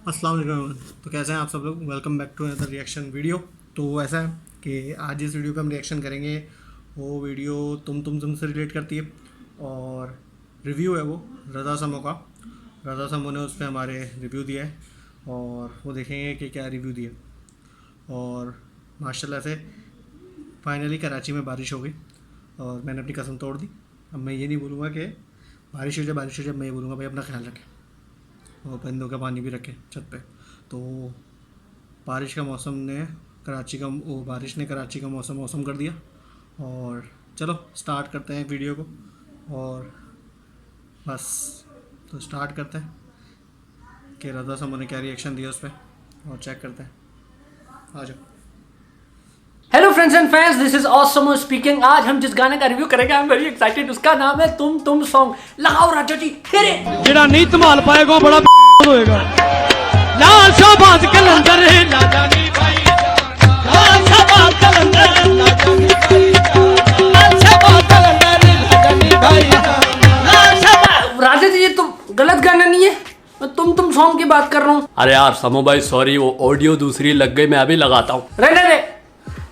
अस्सलाम वालेकुम। तो कैसे हैं आप सब लोग। Welcome back to another reaction video. तो ऐसा है कि आज इस वीडियो का हम रिएक्शन करेंगे। वो वीडियो तुम से रिलेट करती है और रिव्यू है वो रज़ा समो का। रज़ा समो ने उस पर हमारे रिव्यू दिया है और वो देखेंगे कि क्या रिव्यू दिया। और माशाल्लाह से फाइनली कराची में बारिश हो गई और मैंने अपनी कसम तोड़ दी। अब मैं ये नहीं बोलूँगा कि बारिश हो जाए, मैं ये बोलूँगा भाई अपना ख्याल रखें और परिंदों का पानी भी रखें छत पे। तो बारिश का मौसम ने बारिश ने कराची का मौसम कर दिया। और चलो स्टार्ट करते हैं वीडियो को और बस तो स्टार्ट करते हैं कि रज़ा समो ने क्या रिएक्शन दिया उस पर और चेक करते हैं। आ जाओ। Hello friends and fans, this is Osmo speaking. आज हम जिस गाने का रिव्यू करेंगे आई एम वेरी एक्साइटेड। उसका नाम है तुम सॉन्ग। लगाओ राजा जी तेरे जेड़ा नहीं संभाल पाएगा बड़ा होएगा। लाल शाबाश कलंदर लाजा नी भाई, लाल शाबाश कलंदर लाजा नी भाई, लाल शाबाश कलंदर लाजा नी भाई, लाल शाबाश। राजा जी, ये तुम गलत गाना नहीं है, मैं तुम सॉन्ग की बात कर रहा हूँ। अरे यार समो भाई सॉरी, वो ऑडियो दूसरी लग गई, मैं अभी लगाता हूँ। रहने दे,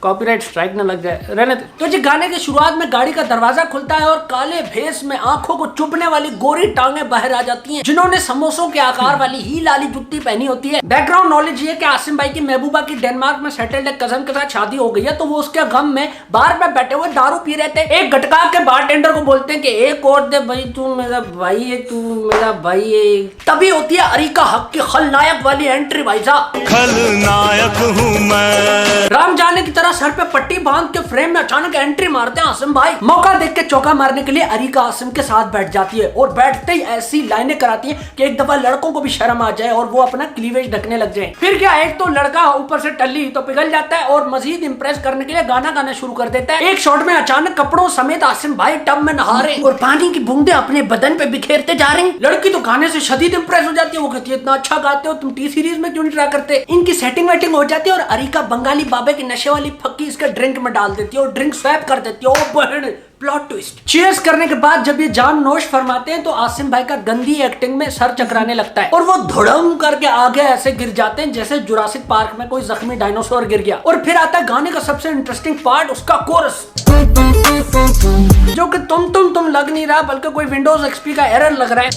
कॉपीराइट स्ट्राइक न लग जाए, रहने दे। तो जी गाने के शुरुआत में गाड़ी का दरवाजा खुलता है और काले भेस में आंखों को चुभने वाली गोरी टांगे बाहर आ जाती हैं, जिन्होंने समोसों के आकार वाली ही लाली जुत्ती पहनी होती है। बैकग्राउंड नॉलेज ये कि आसिम भाई की महबूबा की डेनमार्क में सेटल्ड एक कजन के साथ शादी हो गई है, तो वो उसके गम में बार में बैठे हुए दारू पी रहे थे। एक गटका के बारटेंडर को बोलते हैं कि एक और दे भाई, तू मेरा भाई है, तू मेरा भाई है। तभी होती है अरीका हक की खलनायक वाली एंट्री। भाई साहब खलनायक हूँ मैं। राम जाने की तरह सर पे पट्टी बांध के फ्रेम में अचानक एंट्री मारते हैं आसिम भाई। मौका देख के चौका मारने के लिए अरीका आसिम के साथ बैठ जाती है और बैठते ही ऐसी लाइनें कराती हैं कि एक दफा लड़कों को भी शर्म आ जाए और वो अपना क्लीवेज ढकने लग जाए। फिर क्या, एक तो लड़का ऊपर से टल्ली तो पिघल जाता है और मजीद इंप्रेस करने के लिए गाना गाना शुरू कर देता है। एक शॉट में अचानक कपड़ों समेत आसिम भाई टब में नहा रहे और पानी की बूंदे अपने बदन पे बिखेरते जा रहे हैं। लड़की तो गाने से शदीद इंप्रेस हो जाती है। वो कहती है इतना अच्छा गाते हो तुम, टी सीरीज में क्यों नहीं ट्राई करते। इनकी सेटिंग वेटिंग हो जाती है और अरीका बंगाली बाबे की नशे वाली फक्की इसके ड्रिंक में डाल देती है और ड्रिंक स्वैप कर देती है। ओ बहन, प्लॉट ट्विस्ट। चीयर्स करने के बाद जब ये जान नोश फरमाते हैं तो आसिम भाई का गंदी एक्टिंग में सर चकराने लगता है और वो धड़म करके आगे ऐसे गिर जाते हैं जैसे जुरासिक पार्क में कोई जख्मी डायनासोर गिर गया। और फिर आता है गाने का सबसे इंटरेस्टिंग पार्ट, उसका कोरस, जो कि तुम लग नहीं रहा बल्कि कोई विंडोज एक्सपी का एरर लग रहा है।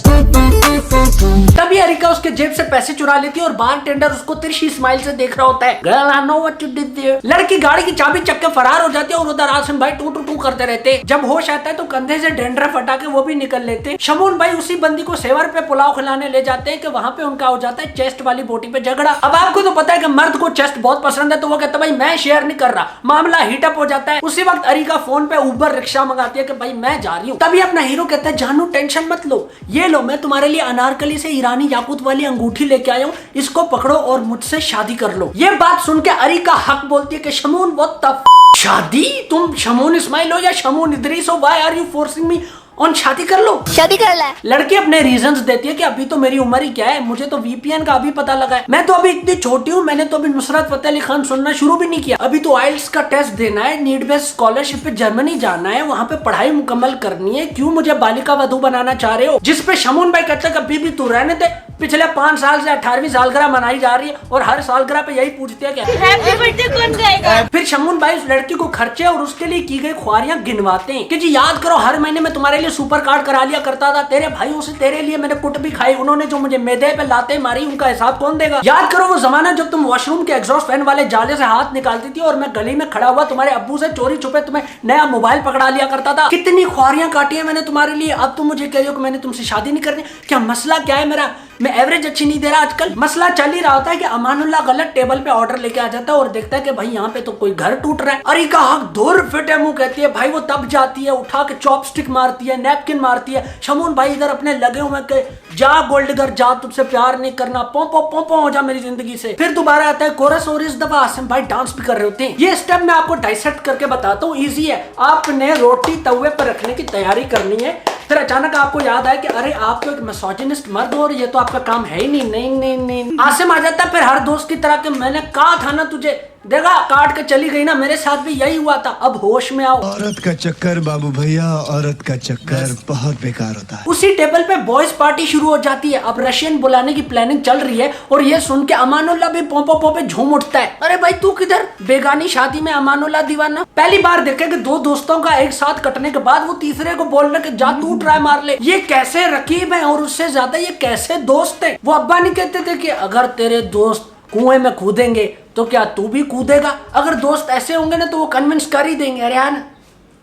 तभी अरिका उसके जेब से पैसे चुरा लेती है और बारटेंडर उसको तिरछी स्माइल से देख रहा होता है। Girl, I know what you did there। लड़की गाड़ी की चाबी चक के फरार हो जाती है और उधर आसिम भाई टू टू टू करते रहते। जब होश आता है तो कंधे से डेंड्रफ हटा के वो भी निकल लेते। शमून भाई उसी बंदी को सेवर पे पुलाव खिलाने ले जाते हैं कि वहां पे उनका हो जाता है चेस्ट वाली बोटी पे झगड़ा। अब आपको तो पता है कि मर्द को चेस्ट बहुत पसंद है, तो वो कहता है भाई मैं शेयर नहीं कर रहा। मामला हीटअप हो जाता है। उसी वक्त अरिका फोन पे उबर रिक्शा मंगाती है कि भाई मैं जा रही हूँ। तभी अपना हीरो कहता है जानू टेंशन मत लो, ये लो मैं तुम्हारे लिए अनारकली से ईरानी याकूत वाली अंगूठी लेके आया हूँ, इसको पकड़ो और मुझसे शादी कर लो। ये बात सुन के अरिका हक बोलती है कि शमून बहुत शादी, तुम शमून इस्माइल हो या शमून इदरीस हो, why are you forcing me on शादी कर लो, शादी कर ले। लड़की अपने रीजंस देती है कि अभी तो मेरी उम्र ही क्या है, मुझे तो वीपीएन का अभी पता लगा है, मैं तो अभी इतनी छोटी हूँ, मैंने तो अभी नुसरत फतेह अली खान सुनना शुरू भी नहीं किया, अभी तो आइल्स का टेस्ट देना है, नीड बेस्ड स्कॉलरशिप पे जर्मनी जाना है, वहाँ पे पढ़ाई मुकम्मल करनी है, क्यों मुझे बालिका वधू बनाना चाह रहे हो। जिसपे शमून भाई कहते कभी भी तू रहने दे, पिछले 5 साल से 18वीं सालगिरह मनाई जा रही है और हर सालगिरह पे यही पूछते हैं हैप्पी बर्थडे कौन गाएगा। फिर शमून भाई उस लड़की को खर्चे और उसके लिए की गई ख्वारियां गिनवाते हैं कि जी याद करो हर महीने में तुम्हारे लिए सुपर कार्ड करा लिया करता था, तेरे भाइयों से तेरे लिए मैंने कुट भी खाई, उन्होंने जो मुझे मैदे पे लाते मारी उनका हिसाब कौन देगा। याद करो वो जमाना जब तुम वॉशरूम के एग्जॉस्ट फैन वाले जाले से हाथ निकालती थी और मैं गली में खड़ा हुआ तुम्हारे अब्बू से चोरी छुपे तुम्हें नया मोबाइल पकड़ा लिया करता था। कितनी ख्वारियां काटी है मैंने तुम्हारे लिए, अब तुम मुझे कह रही हो कि मैंने तुमसे शादी नहीं करनी। क्या मसला क्या है मेरा, मैं एवरेज अच्छी नहीं दे रहा आजकल। मसला चल ही रहा होता है कि अमानुल्लाह गलत टेबल पे ऑर्डर लेके आ जाता है और देखता है कि भाई यहाँ पे तो कोई घर टूट रहा है। अरिका हक दूर फिट है मुंह कहती है, भाई वो तब जाती है उठा के चॉपस्टिक मारती है, नैपकिन मारती है। शमून भाई इधर अपने लगे हुए के जा गोल्डगर जा, तुझसे प्यार नहीं करना, पों हो जा मेरी जिंदगी से। फिर दोबारा आता है कोरस और इस दफा आसिम भाई डांस भी कर रहे होते हैं। ये स्टेप मैं आपको डाइसेक्ट करके बताता हूँ, ईजी है। आपने रोटी तवे पर रखने की तैयारी करनी है, फिर अचानक आपको याद आया कि अरे आप तो एक मिसोजिनिस्ट मर्द हो और ये तो आपका काम है ही नहीं। नहीं आसिम आ जाता है फिर हर दोस्त की तरह कि मैंने कहा था ना तुझे, देखा काट के चली गई ना, मेरे साथ भी यही हुआ था। अब होश में आओ। औरत का चक्कर बाबू भैया, औरत का चक्कर बहुत बेकार होता है। उसी टेबल पे बॉयज पार्टी शुरू हो जाती है। अब रशियन बुलाने की प्लानिंग चल रही है और ये सुन के अमानुल्लाह भी पोंपो पोंपे झूम उठता है। अरे भाई तू किधर? बेगानी शादी में अमानुल्लाह दीवाना। पहली बार देखे कि दो दोस्तों का एक साथ कटने के बाद वो तीसरे को बोल रहे कि जा तू ट्राई मार ले। ये कैसे रकीब है और उससे ज्यादा ये कैसे दोस्त है। वो अब्बा नहीं कहते थे कि अगर तेरे दोस्त कुएं में कूदेंगे तो क्या तू भी कूदेगा? अगर दोस्त ऐसे होंगे ना तो वो कन्विंस कर ही देंगे। अरे यार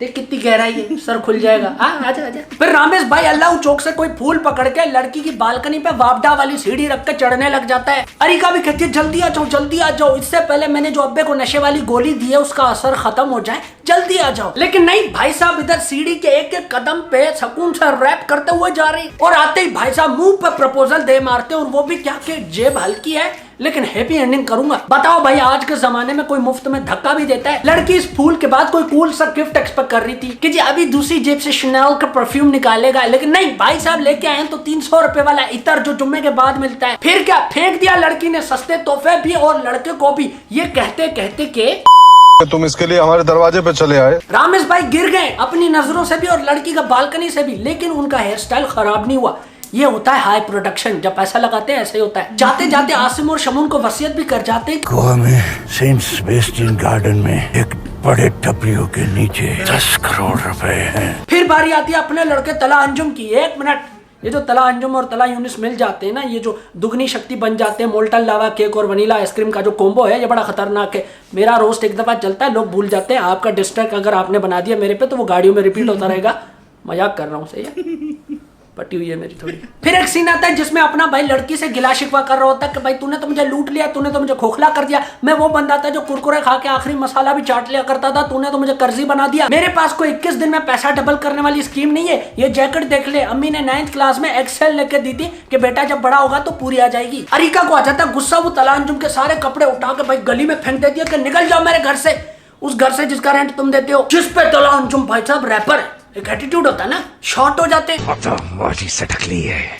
देख कितनी गहराई है, सर खुल जाएगा। आजा आजा। फिर रामेश भाई अल्लाह चौक से कोई फूल पकड़ के लड़की की बालकनी पे वापडा वाली सीढ़ी रख के चढ़ने लग जाता है। अरिका भी कहती है जल्दी आ जाओ, जल्दी आ जाओ, इससे पहले मैंने जो अब्बे को नशे वाली गोली दी है उसका असर खत्म हो जाए, जल्दी आ जाओ। लेकिन नहीं, भाई साहब इधर सीढ़ी के एक एक कदम पे सुकून से रैप करते हुए जा रही और आते ही भाई साहब मुंह पे प्रपोजल दे मारते। और वो भी क्या कि जेब हल्की है लेकिन हैप्पी एंडिंग करूंगा। बताओ भाई आज के जमाने में कोई मुफ्त में धक्का भी देता है? लड़की इस फूल के बाद कोई कूल सा गिफ्ट एक्सपेक्ट कर रही थी कि जी अभी दूसरी जेब से शनेल का परफ्यूम निकालेगा, लेकिन नहीं, भाई साहब लेके आए तो 300 रुपए वाला इतर जो जुम्मे के बाद मिलता है। फिर क्या फेंक दिया लड़की ने सस्ते तोहफे भी और लड़के को भी, ये कहते कहते के तुम इसके लिए हमारे दरवाजे पे चले आए। रामेश भाई गिर गए अपनी नजरों से भी और लड़की का बालकनी से भी, लेकिन उनका हेयर स्टाइल खराब नहीं हुआ। ये होता है हाई प्रोडक्शन, जब पैसा लगाते हैं ऐसे ही होता है। जाते जाते आसिम और शमून को वसीयत भी कर जाते हैं। गोवा में सेंट सेबेस्टियन गार्डन में एक बड़े टपरियों के नीचे 10 करोड़ रुपए हैं। फिर बारी आती है अपने लड़के तला अंजुम की। एक मिनट, ये जो तला अंजुम और तला यूनिस मिल जाते हैं ना, ये जो दुगनी शक्ति बन जाते हैं, मोल्टन लावा केक और वनीला आइसक्रीम का जो कॉम्बो है, ये बड़ा खतरनाक है। मेरा रोस्ट एक दफा चलता है, लोग भूल जाते हैं। आपका डिस्ट्रैक्ट अगर आपने बना दिया मेरे पे तो वो गाड़ियों में रिपीट होता रहेगा। मजाक कर रहा हूँ, सही है, पटी हुई है मेरी थोड़ी। फिर एक सीन आता है जिसमें अपना भाई लड़की से गिला शिकवा कर रहा होता है कि भाई तूने तो मुझे लूट लिया, तूने तो मुझे खोखला कर दिया, मैं वो बंदा था जो कुरकुरे खा के आखिरी मसाला भी चाट लिया करता था, तूने तो मुझे कर्जी बना दिया। मेरे पास कोई 21 दिन में पैसा डबल करने वाली स्कीम नहीं है। ये जैकेट देख ले, अम्मी ने 9th क्लास में एक्सेल लेके दी थी कि बेटा जब बड़ा होगा तो पूरी आ जाएगी। अरिका को आ जाता गुस्सा, वो तला अंजुम के सारे कपड़े उठा के भाई गली में फेंक देती है कि निकल जाओ मेरे घर से, उस घर से जिसका रेंट तुम देते हो। जिस पे तला अंजुम भाई साहब रैपर है, एक एटीट्यूड होता है ना, शॉर्ट हो जाते।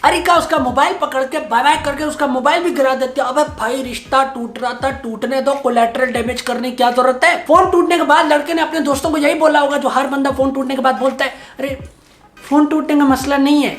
अरिका उसका मोबाइल पकड़ के बाय बाय करके उसका मोबाइल भी गिरा देती है। अबे भाई रिश्ता टूट रहा था, टूटने दो, कोलैटरल डैमेज करने की क्या जरूरत है। फोन टूटने के बाद लड़के ने अपने दोस्तों को यही बोला होगा जो हर बंदा फोन टूटने के बाद बोलता है, अरे फोन टूटने का मसला नहीं है,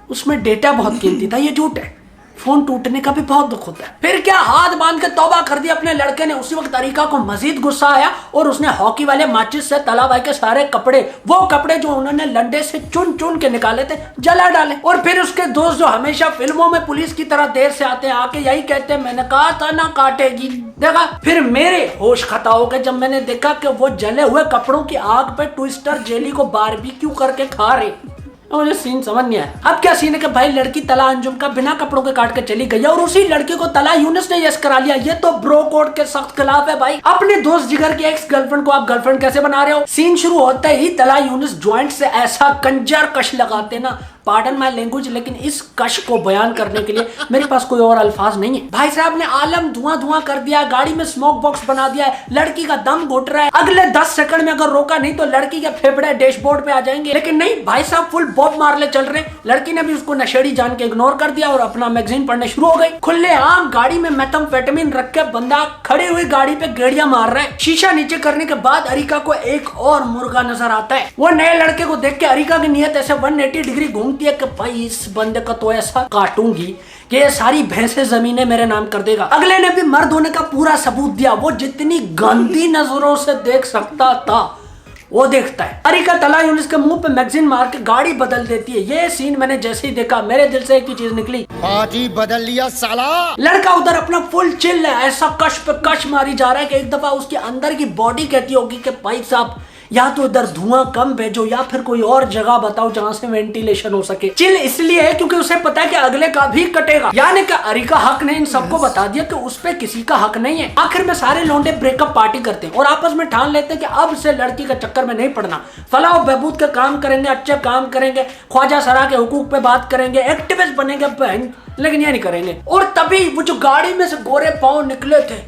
उसमें डेटा बहुत कीमती था, ये झूठ है, फोन टूटने का भी बहुत दुख होता है। फिर क्या हाथ बांध के तौबा कर दिया अपने लड़के ने। उसी वक्त अरिका को मजीद गुस्सा आया और उसने हॉकी वाले माचिस से तला भाई के सारे कपड़े, वो कपड़े जो उन्होंने लंडे से चुन चुन के निकाले थे, जला डाले। और फिर उसके दोस्त जो हमेशा फिल्मों में पुलिस की तरह देर से आते हैं, आके यही कहते हैं मैंने कहा था ना काटेगी। देखा फिर मेरे होश खता हो गए जब मैंने देखा कि वो जले हुए कपड़ों की आग पे ट्विस्टर जेली को बारबेक्यू करके खा रहे। मुझे सीन समझ नहीं आया। अब क्या सीन है कि भाई लड़की तला अंजुम का बिना कपड़ों के काट के चली गई और उसी लड़की को तला यूनिस ने यस करा लिया। ये तो ब्रो कोड के सख्त खिलाफ है भाई। अपने दोस्त जिगर की एक्स गर्लफ्रेंड को आप गर्लफ्रेंड कैसे बना रहे हो? सीन शुरू होता ही तला यूनिस ज्वाइंट से ऐसा कंजर कश लगाते ना, पार्डन माय लैंग्वेज, लेकिन इस कश को बयान करने के लिए मेरे पास कोई और अल्फाज नहीं है। भाई साहब ने आलम धुआं धुआं कर दिया, गाड़ी में स्मोक बॉक्स बना दिया है, लड़की का दम घुट रहा है। अगले 10 सेकंड में अगर रोका नहीं तो लड़की के फेफड़े डैशबोर्ड पे आ जाएंगे, लेकिन नहीं, भाई साहब फुल बॉब मारले चल रहे। लड़की ने भी उसको नशेड़ी जान के इग्नोर कर दिया और अपना मैगजीन पढ़ने शुरू हो गई। खुले आम गाड़ी में मेथाम्फेटामिन रख के बंदा खड़ी हुई गाड़ी पे गेड़ियां मार रहा है। शीशा नीचे करने के बाद अरिका को एक और मुर्गा नजर आता है। वो नए लड़के को देख के अरिका की नीयत ऐसे 180 डिग्री घूमती है कि भाई इस बंदे का तो ऐसा काटूंगी कि ये सारी भैंसे जमीनें मेरे नाम कर देगा। अगले ने भी मर्द होने का पूरा सबूत दिया। वो जितनी गंदी नजरों से देख सकता था वो देखता है। अरिका तला यूनिस के मुंह पे मैगजीन मार के गाड़ी बदल देती है। ये सीन मैंने जैसे ही देखा मेरे दिल से एक ही चीज निकली, पार्टी बदल लिया साला। लड़का उधर अपना फुल चिल है, ऐसा कश पे कश मारी जा रहा है कि एक दफा उसके अंदर की बॉडी कहती होगी कि भाई साहब या तो इधर धुआं कम भेजो या फिर कोई और जगह बताओ जहां से वेंटिलेशन हो सके। चिल इसलिए है क्योंकि उसे पता है कि अगले का भी कटेगा। यानी कि अरिका हक ने इन सबको बता दिया कि उस पे किसी का हक नहीं है। आखिर में सारे लौंडे ब्रेकअप पार्टी करते हैं और आपस में ठान लेते हैं कि अब से लड़की का चक्कर में नहीं पड़ना, फलाह बहबूद का काम करेंगे, अच्छे काम करेंगे, ख्वाजा सरा के हुकूक पे बात करेंगे, एक्टिविस्ट बनेंगे बहन, लेकिन ये नहीं करेंगे। और तभी वो जो गाड़ी में से गोरे पांव निकले थे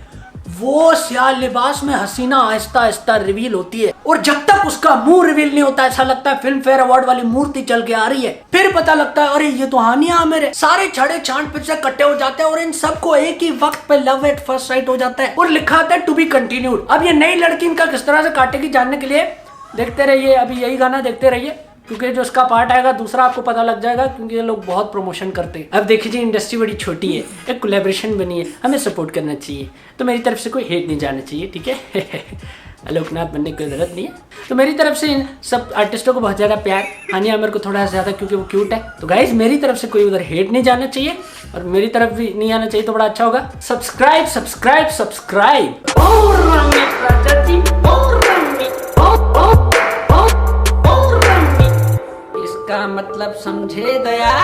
वो स्याह लिबास में हसीना आहिस्ता आहिस्ता रिवील होती है और जब तक उसका मुंह रिवील नहीं होता ऐसा लगता है फिल्म फेयर अवार्ड वाली मूर्ति चल के आ रही है। फिर पता लगता है अरे ये तो हानिया आमिर है। सारे छड़े छांट फिर से इकट्ठे हो जाते हैं और इन सबको एक ही वक्त पे लव एट फर्स्ट साइट हो जाता है और लिखा आता है टू बी कंटिन्यूड। अब ये नई लड़की इनका किस तरह से काटेगी जानने के लिए देखते रहिए, अभी यही गाना देखते रहिए क्योंकि जो इसका पार्ट आएगा दूसरा आपको पता लग जाएगा क्योंकि ये लोग बहुत प्रमोशन करते हैं। अब देखिए जी इंडस्ट्री बड़ी छोटी है, एक कोलैबोरेशन बनी है, हमें सपोर्ट करना चाहिए। तो मेरी तरफ से कोई हेट नहीं जाना चाहिए, ठीक है। लोकनाथ बनने की जरूरत नहीं है। तो मेरी तरफ से इन सब आर्टिस्टों को बहुत ज़्यादा प्यार, हानिया आमिर को थोड़ा ज़्यादा क्योंकि वो क्यूट है। तो गाइज मेरी तरफ से कोई उधर हेट नहीं जाना चाहिए और मेरी तरफ भी नहीं आना चाहिए तो बड़ा अच्छा होगा। Subscribe subscribe subscribe. इसका मतलब समझे दया।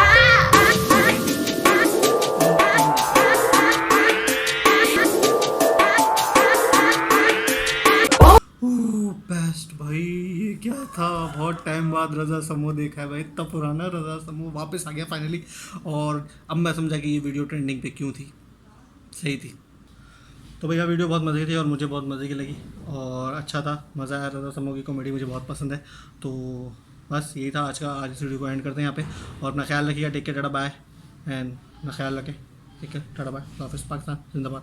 बेस्ट भाई, ये क्या था, बहुत टाइम बाद रजा समूह देखा है भाई, इतना पुराना रजा समूह वापस आ गया फाइनली। और अब मैं समझा कि ये वीडियो ट्रेंडिंग पे क्यों थी, सही थी। तो भैया वीडियो बहुत मज़े की थी और मुझे बहुत मज़े की लगी और अच्छा था, मज़ा आया। रजा समूह की कॉमेडी मुझे बहुत पसंद है। तो बस यही था आज इस वीडियो को एंड करते हैं यहाँ पे। और अपना ख्याल रखिएगा, take care, tata bye and अपना ख्याल रखें, ठीक है, टाटा बाय, वापस पाकिस्तान जिंदाबाद।